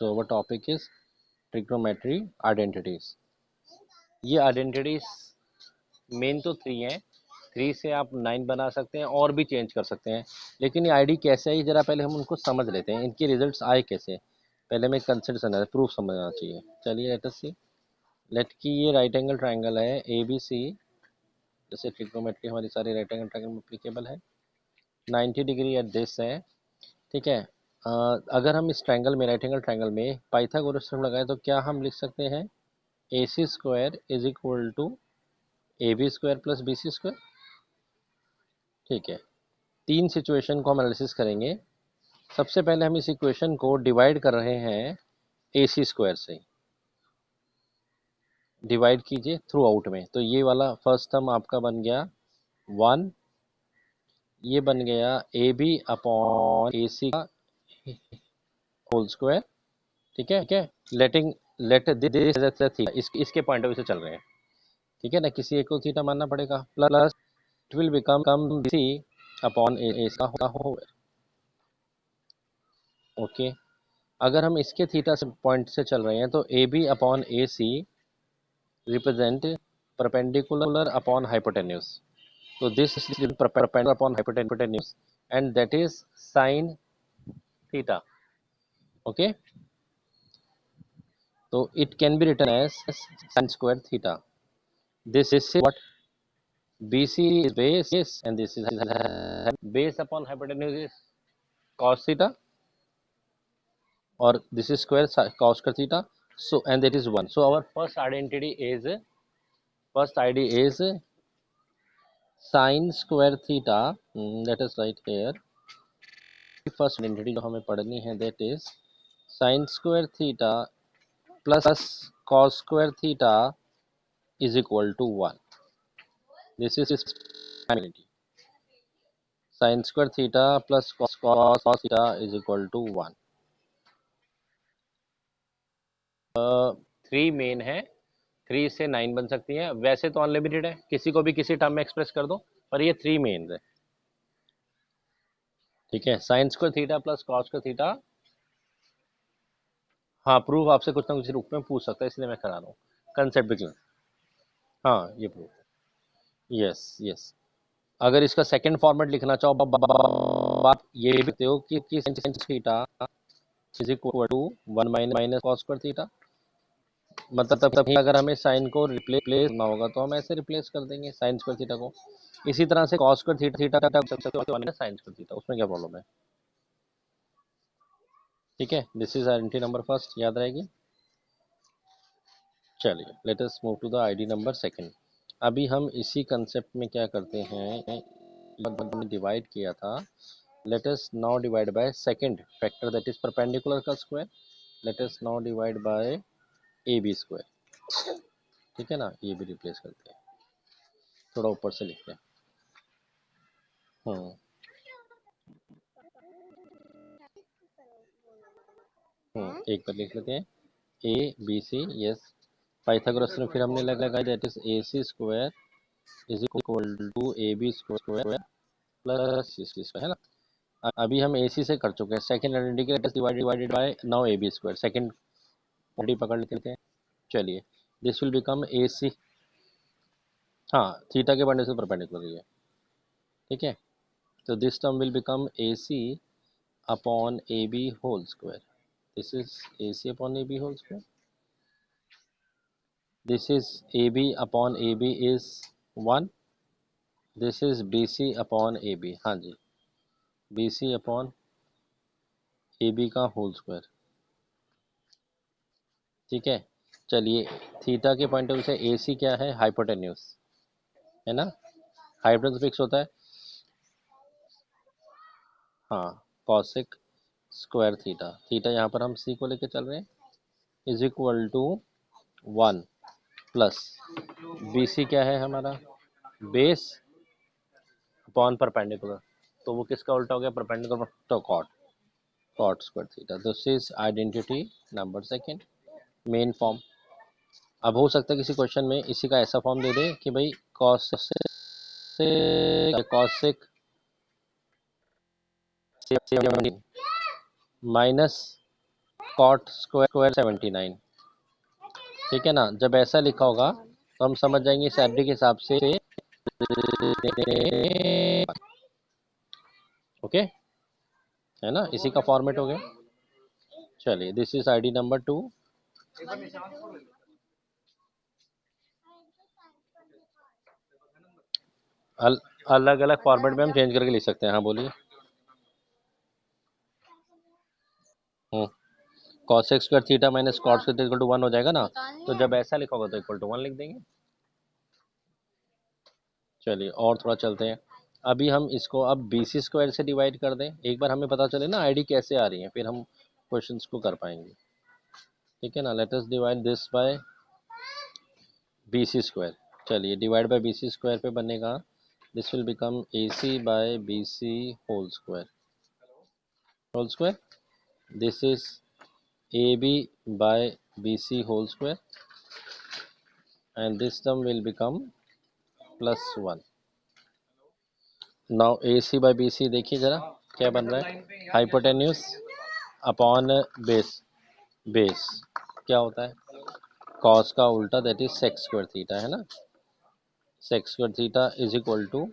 So our topic is trigonometry identities. ये identities main तो 3 हैं, 3 से आप 9 बना सकते हैं और भी चेंज कर सकते हैं, लेकिन ये आईडी कैसे आई जरा पहले हम उनको समझ लेते हैं, इनके रिजल्ट्स आए कैसे। पहले हमें कंसेप्ट समझना, प्रूफ समझना चाहिए। चलिए लेट अस सी। लेट की ये राइट एंगल ट्राइंगल है ए बी सी, जैसे ट्रिग्नोमेट्री हमारी सारी राइट एंगल ट्राइंगल में अप्लीकेबल है। 90 डिग्री एट दिस है, ठीक है। अगर हम इस ट्राइंगल में, राइट एंगल ट्राइंगल में पाइथागोरस थ्योरम लगाए तो क्या हम लिख सकते हैं A C square is equal to A B square plus B C square. ठीक है, 3 सिचुएशन को हम एनालिसिस करेंगे। सबसे पहले हम इस इक्वेशन को डिवाइड कर रहे हैं ए सी स्क्वायर से। डिवाइड कीजिए थ्रू आउट में, तो ये वाला फर्स्ट टर्म आपका बन गया 1, ये बन गया ए बी अपॉन ए सी का होल स्क्वायर। ठीक है, ठीक है। लेट दिस इसके पॉइंट ऑफ व्यू से चल रहे हैं, ठीक है ना, किसी एक को थीटा मानना पड़ेगा। Plus it will become C upon A का होल। ओके, अगर हम इसके थीटा से पॉइंट से चल रहे हैं तो A B upon A C represent perpendicular upon hypotenuse. तो this perpendicular upon hypotenuse and that is sine theta. Okay, तो it can be written as sine square theta. This is what BC is base and this is base upon hypotenuse is cos theta or this is square cos theta. So and that is 1. So our first identity is sin square theta. Let us write here. First identity जो हमें पढ़नी है that is sin square theta plus cos square theta is equal to 1. This is identity. Sin square theta plus cos theta is equal to 1. 3 main है, 3 से 9 बन सकती हैं। वैसे तो अनलिमिटेड है, किसी को भी किसी टर्म में एक्सप्रेस कर दो, पर ये 3 मेन है। ठीक है, sign square theta plus cos square theta. हाँ, प्रूफ आपसे कुछ ना कुछ रूप में पूछ सकता है, इसलिए मैं करा रहा हूँ कंसेप्ट भी क्लियर। हाँ, ये प्रूफ। यस यस, अगर इसका सेकंड फॉर्मेट लिखना चाहो आप ये भी कहते हो कि sine theta is equal to 1 minus cos square theta. मतलब तब अगर हमें साइन को रिप्लेस करना होगा तो हम ऐसे रिप्लेस कर देंगे साइन स्क्वायर थीटा को। इसी तरह से cos square theta sine square theta, उसमें क्या प्रॉब्लम है। ठीक है, this is identity number first, याद रहेगी। चलिए let us move to the ID number second. अभी हम इसी कंसेप्ट में क्या करते हैं, डिवाइड किया था। Let us now divide by second factor that is perpendicular का square. Let us now divide by A B square. ठीक है ना, ये भी रिप्लेस करते हैं, थोड़ा ऊपर से लिखते हैं। हम्म एक पर लिख लेते हैं A B C. Yes, Pythagoras में फिर हमने लगाया that is A C square is equal to A B square plus C square, है ना। अभी हम ए सी से कर चुके हैं, second identity divided by now A B square. Second identity पकड़ लेते हैं। चलिए, this will become A C. हाँ, थीटा के बनने से परपेंडिकुलर है, ठीक है। तो this term will become A C upon A B whole square. This is A C upon A B whole square. This is AB upon AB is 1. This is BC upon AB, हाँ जी, BC upon AB का whole square. ठीक है, चलिए theta के point of view से AC क्या है, hypotenuse, है ना। हाइपोटेन्यूज फिक्स होता है, हाँ, कॉसेक स्क्वायर थीटा। थीटा यहाँ पर हम C को लेके चल रहे हैं, is equal to 1 plus BC क्या है हमारा, बेस अपॉन परपेंडिकुलर। तो वो किसका उल्टा हो गया, परपेंडिकुलर, तो cot square theta. This is identity number second, main form. अब हो सकता है किसी क्वेश्चन में इसी का ऐसा फॉर्म दे दे कि भाई कॉसेक माइनस कॉट स्क्वायर 79। ठीक है ना, जब ऐसा लिखा होगा तो हम समझ जाएंगे सैलरी के हिसाब से। ओके, है ना, इसी का फॉर्मेट हो गया। चलिए, दिस इज आईडी नंबर 2। अलग अलग फॉर्मेट में हम चेंज करके लिख सकते हैं। हाँ बोलिए। Cos X square theta minus cot square equal to 1 हो जाएगा ना, तो जब ऐसा लिखा होगा तो इक्वल टू 1 लिख देंगे। चलिए और थोड़ा चलते हैं। अभी हम इसको अब बी सी स्क्वायर से डिवाइड कर दें, एक बार हमें पता चले ना आईडी कैसे आ रही है, फिर हम क्वेश्चंस को कर पाएंगे। ठीक है ना, let us divide this by B C square. चलिए, divide by B C square पे बनेगा, this will become A C by B C whole square. This is A B by B C whole square and this term will become plus 1। Now A C by B C देखिए जरा क्या बन रहा है। Hypotenuse upon base. Base क्या होता है? Cos का उल्टा, that is sec square theta, है ना। Sec square theta is equal to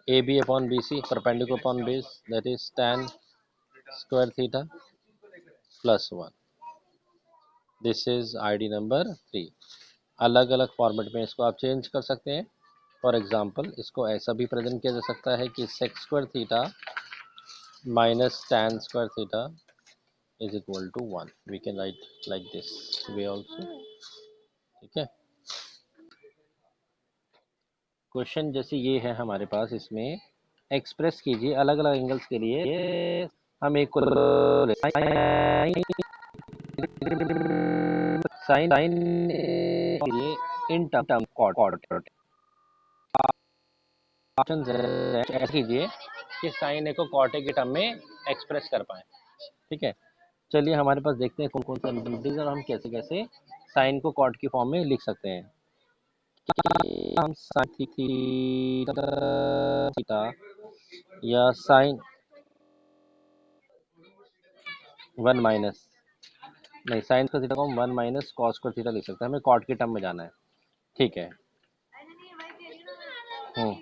A B upon B C perpendicular upon base, that is tan square theta plus 1। This is ID number 3। अलग अलग format में इसको आप change कर सकते हैं। फॉर एग्जाम्पल, इसको ऐसा भी प्रेजेंट किया जा सकता है कि sec square theta minus tan square theta is equal to 1। we can write like this way also। ठीक है, क्वेश्चन जैसे ये है हमारे पास, इसमें एक्सप्रेस कीजिए अलग अलग एंगल्स के लिए। हम एक को sine sine in term cot option ऐसे कीजिए कि साइन ए को कॉट ए के टर्म में एक्सप्रेस कर पाए। ठीक है, चलिए हमारे पास देखते हैं कौन कौन सा एलिमेंट्स और हम कैसे कैसे साइन को कॉट की फॉर्म में लिख सकते हैं। हम साइन थीटा या साइन 1 माइनस, नहीं साइन का थीटा को हम 1 माइनस कॉस का थीटा लिख सकते हैं, हमें कॉट के टर्म में जाना है। ठीक है। हम्म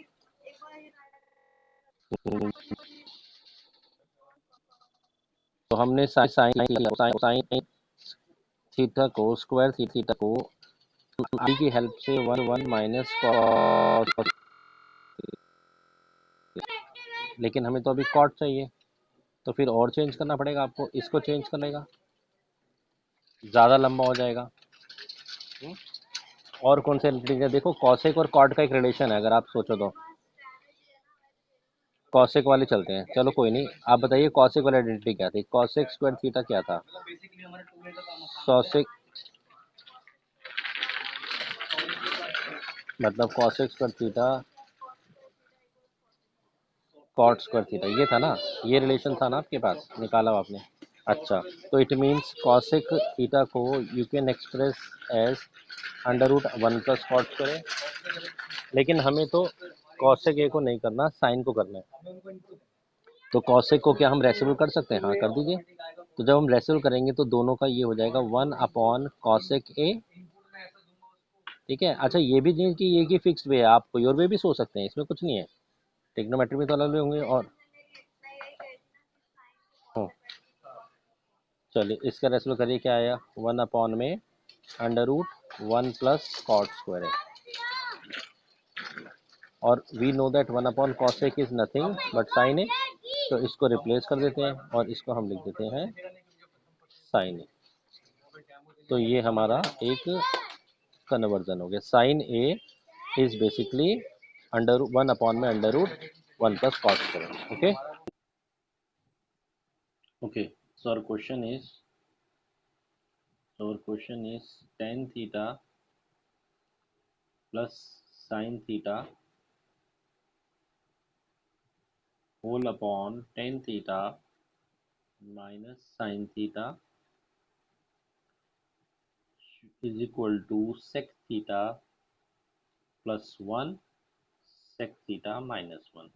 तो हमने साइन साइन थीटा को स्क्वायर थीटा को आई की हेल्प से 1 माइनस कॉस, लेकिन हमें तो अभी कॉट चाहिए, तो फिर और चेंज करना पड़ेगा आपको, इसको चेंज करने का ज़्यादा लंबा हो जाएगा। और कौन से रिलेशन देखो, कॉसेक और कॉट का एक रिलेशन है, अगर आप सोचो तो कॉसेक वाले चलते हैं। चलो कोई नहीं, आप बताइए कॉसेक वाली आइडेंटिटी क्या थी? कॉसेक स्क्वायर थीटा क्या था? कॉसेक मतलब cosec square theta cot square theta, ये था ना, ये रिलेशन था ना आपके पास, निकाला हो आपने। अच्छा, तो इट मीन्स कॉसेक थीटा को you can express as under root 1 plus cot square, लेकिन हमें तो कॉसेक ए को नहीं करना, साइन को करना है। तो कॉसेक को क्या हम रेसिबल कर सकते हैं? हाँ कर दीजिए। तो जब हम रेसिबल करेंगे तो दोनों का ये हो जाएगा 1 अपॉन कॉसेक ए। ठीक है, अच्छा ये भी नहीं कि ये की फिक्स्ड वे है, आप कोई और वे भी सोच सकते हैं, इसमें कुछ नहीं है। टेक्नोमेट्री में तो अलग वे होंगे। और हाँ, चलिए इसका रेसिबल करिए, क्या आया? 1 अपॉन में under root 1 plus cot square है। और we know that 1 upon cosec is nothing but sine A, तो इसको रिप्लेस कर देते हैं और इसको हम लिख देते हैं साइन ए। तो ये हमारा एक कन्वर्जन हो गया। Sine A is basically under 1 upon में under root 1 plus cos square. Okay okay, so our question is tan theta plus sin theta whole upon tan theta minus sin theta is equal to sec theta plus 1 sec theta minus 1।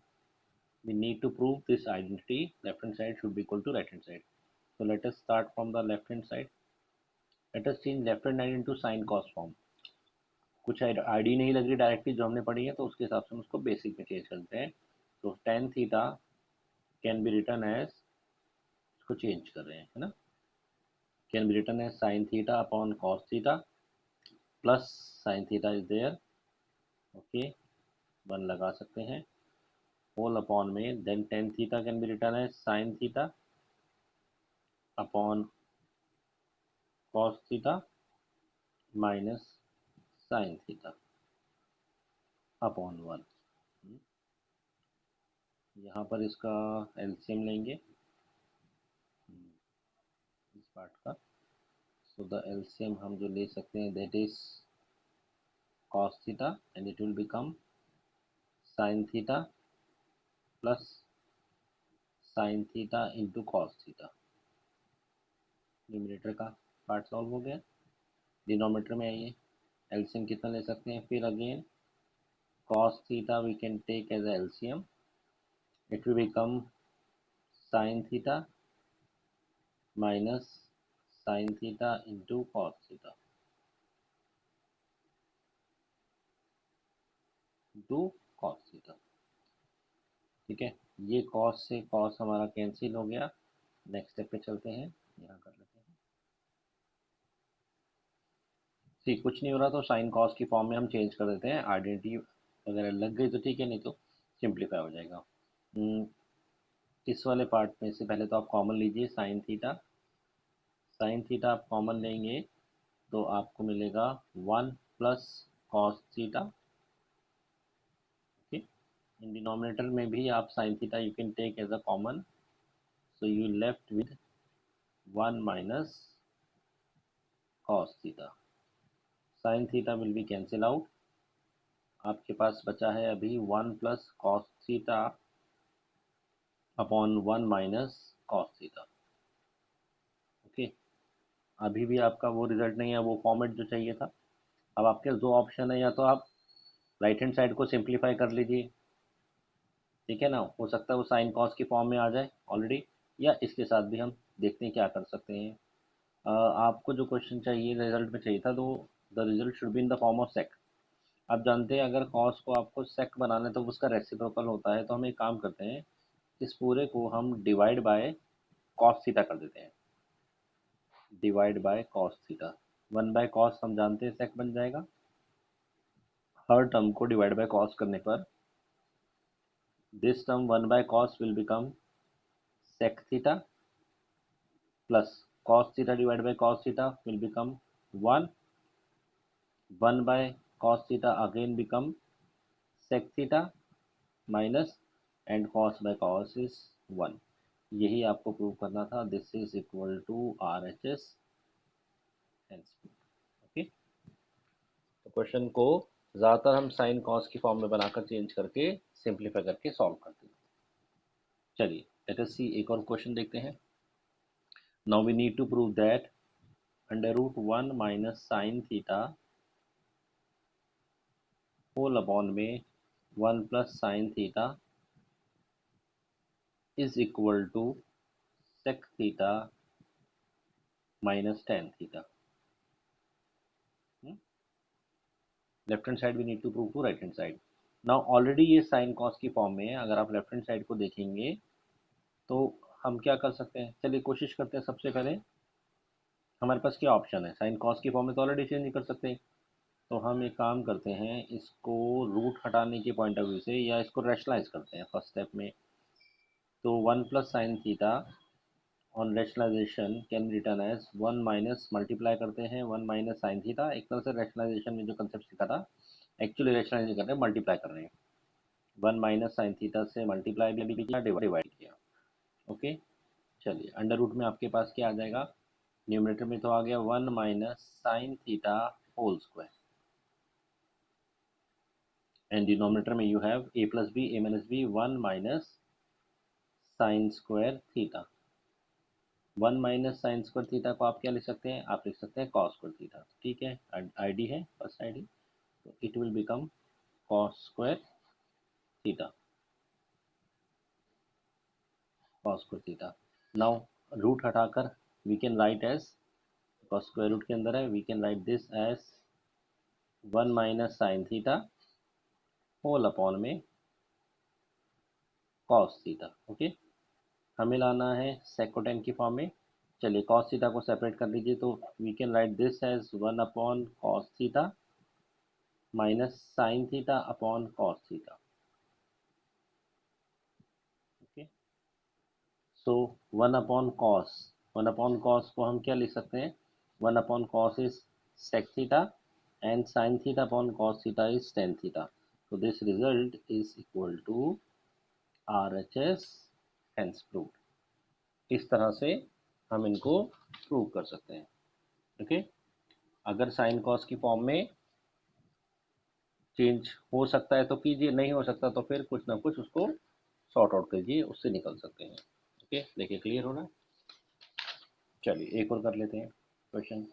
We need to prove this identity, left hand side should be equal to right hand side। So let us start from the left hand side. Let us change left hand side into sin cos form. कुछ ID नहीं लग रही directly जो हमने पढ़ी है, तो उसके हिसाब से हम उसको बेसिक में चेंज करते हैं. तो tan theta can be written as, इसको चेंज कर रहे हैं, है ना, can be written as sin theta upon cos theta plus sin theta is there. Okay, one लगा सकते हैं, होल अपॉन में then tan theta can be written as sin theta upon cos theta minus sin theta upon one. यहाँ पर इसका LCM लेंगे इस part का. सो द एलसीएम हम जो ले सकते हैं that is cos theta and it will become sin theta plus sin theta into cos theta. Numerator का पार्ट सॉल्व हो गया. डिनोमिनेटर में आइए, एलसीएम कितना ले सकते हैं फिर again, cos theta we can take as LCM, it will become sin theta minus sin theta into cos theta into cos theta. ठीक है, ये cos से cos हमारा कैंसिल हो गया. नेक्स्ट स्टेप पे चलते हैं, यहाँ कर लेते हैं. ठीक, कुछ नहीं हो रहा तो साइन कॉस की फॉर्म में हम चेंज कर देते हैं. आइडेंटिटी वगैरह लग गई तो ठीक है, नहीं तो सिंप्लीफाई हो जाएगा. इस वाले पार्ट में से पहले तो आप कॉमन लीजिए साइन थीटा. साइन थीटा आप कॉमन लेंगे तो आपको मिलेगा 1 plus cos theta. Okay, in denominator में भी आप sine theta you can take as a common, so you left with 1 minus cos theta. Sine theta will be cancel out. आपके पास बचा है अभी 1 plus cos theta upon 1 minus cos theta. Okay, अभी भी आपका वो रिजल्ट नहीं है, वो फॉर्मेट जो चाहिए था. अब आपके दो ऑप्शन है, या तो आप राइट हैंड साइड को सिंप्लीफाई कर लीजिए, ठीक है ना, हो सकता है वो साइन कॉस की फॉर्म में आ जाए ऑलरेडी, या इसके साथ भी हम देखते हैं क्या कर सकते हैं. आपको जो क्वेश्चन चाहिए रिजल्ट में चाहिए था, तो the result should be in the form of sec. आप जानते हैं अगर कॉस को आपको सेक बनाना है तो उसका रेसिप्रोकल होता है, तो हम एक काम करते हैं, इस पूरे को हम डिवाइड बाय कॉस थीटा कर देते हैं. Divide by cos theta, 1 by cos हम जानते हैं सेक बन जाएगा. हर टर्म को डिवाइड बाय कॉस करने पर this term 1 by cos will become sec theta plus cos theta divide by cos theta will become 1. 1 by cos theta again become sec theta minus and cos by cos is 1. यही आपको prove करना था. This is equal to R H S N square. Okay, तो question को ज़्यादातर हम sign cos की form में बनाकर चेंज करके सिंप्लीफाई करके सॉल्व करते हैं. चलिए लेट अस सी, एक और क्वेश्चन देखते हैं. Now we need to prove that under root 1 minus sine theta whole upon में 1 plus sine theta is equal to sec theta minus tan theta. Left hand side we need to prove to right hand side. Now already ये sine cos की form में है. अगर आप left hand side को देखेंगे तो हम क्या कर सकते हैं, चलिए कोशिश करते हैं. सबसे पहले हमारे पास क्या ऑप्शन है, साइन कॉस की फॉर्म में तो ऑलरेडी चेंज नहीं कर सकते, तो हम एक काम करते हैं, इसको रूट हटाने के पॉइंट ऑफ व्यू से या इसको रैशनलाइज करते हैं फर्स्ट स्टेप में. तो 1 plus sine theta on rationalization can be written as 1 minus multiply करते हैं 1 माइनस साइन थीटा. एक तरह से रैशनलाइजेशन में जो कंसेप्ट सीखा था, एक्चुअली रैशनलाइज कर रहे हैं, मल्टीप्लाई कर रहे हैं. 1 माइनस साइन थीटा से मल्टीप्लाई भी किया, डिवाइड किया. ओके, चलिए अंडर रूट में आपके पास क्या आ जाएगा, न्यूमरेटर में तो आ गया 1 minus sine theta whole square, and denominator में you have A plus B A minus B 1 minus sine square theta. 1 minus sine square theta को आप क्या लिख सकते हैं, आप लिख सकते हैं कॉस स्क्वायर थीटा. ठीक है, आईडी है फर्स्ट आईडी, तो it will become cos square theta. Cos square theta. Now root हटाकर we can write as, because square root के अंदर है, we can write this as 1 - sin theta whole upon में cos theta. Okay, हमें लाना है सेकोटेन की फॉर्म में। चलिए कॉस थीटा को सेपरेट कर लीजिए, तो we can write this as 1/cos theta minus sine theta upon cos theta. Okay, so 1/cos, 1/cos को हम क्या लिख सकते हैं, 1/cos इज sec थीटा एंड sin theta upon cos theta is tan theta. so this result is equal to RHS, hence proved। इस तरह से हम इनको प्रूव कर सकते हैं। ओके, अगर साइन कॉस की फॉर्म में चेंज हो सकता है तो कीजिए, नहीं हो सकता तो फिर कुछ ना कुछ उसको सॉर्ट आउट कीजिए, उससे निकल सकते हैं। ओके, देखिए क्लियर हो रहा है। चलिए एक और कर लेते हैं question.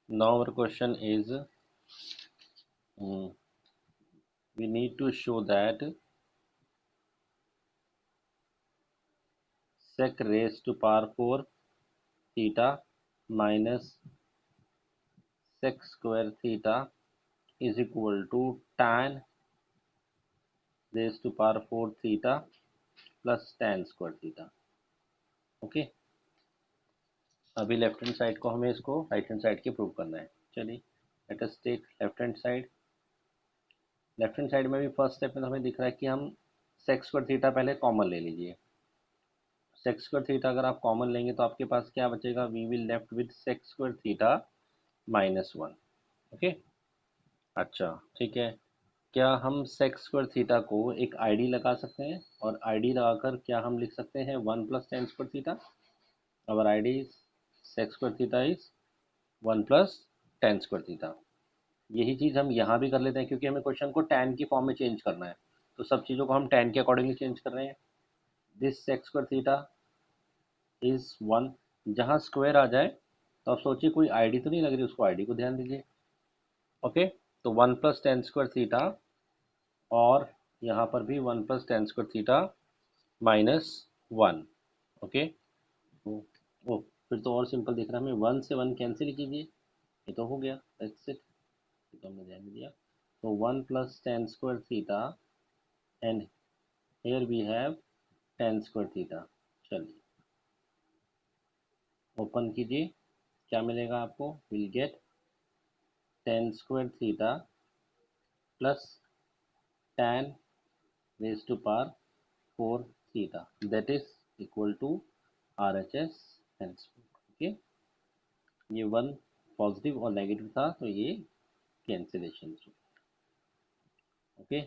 Now our question is we need to show that sec raised to power 4 theta minus sec square theta is equal to tan raised to power 4 theta plus tan square theta। Okay, अभी left hand side को हमें इसको right hand side के prove करना है। चलिए let us take left hand side. Left hand side में भी फर्स्ट स्टेप में तो हमें दिख रहा है कि हम सेक स्क्वायर थीटा पहले कॉमन ले लीजिए। सेक स्क्वायर थीटा अगर आप कॉमन लेंगे तो आपके पास क्या बचेगा, we will left with sec square theta -1। Okay, अच्छा ठीक है। क्या हम सेक स्क्वायर थीटा को एक आईडी लगा सकते हैं, और आईडी लगाकर क्या हम लिख सकते हैं 1 + tan square theta. Our ID sec square theta is 1 + tan square theta. यही चीज़ हम यहाँ भी कर लेते हैं, क्योंकि हमें क्वेश्चन को tan की फॉर्म में चेंज करना है, तो सब चीज़ों को हम tan के अकॉर्डिंगली चेंज कर रहे हैं। This sec square theta is 1, जहाँ स्क्वायर आ जाए तो आप सोचिए कोई आईडी तो नहीं लग रही, उसको आईडी को ध्यान दीजिए। ओके, तो 1 + tan स्क्वायर थीटा, और यहाँ पर भी 1 + tan स्क्वायर थीटा -1। ओके, ओ, ओ फिर तो और सिंपल दिख रहा है हमें, 1 से 1 कैंसिल कीजिए, ये तो हो गया, दैट्स इट। तो हमने ध्यान दिया, तो 1 + tan square theta and here we have tan square theta. चलिए ओपन कीजिए, क्या मिलेगा आपको, will get tan square theta plus tan raise to power 4 theta, that is equal to RHS hence. Okay, ये वन पॉजिटिव और negative था तो ये कैंसिलेशन। ओके,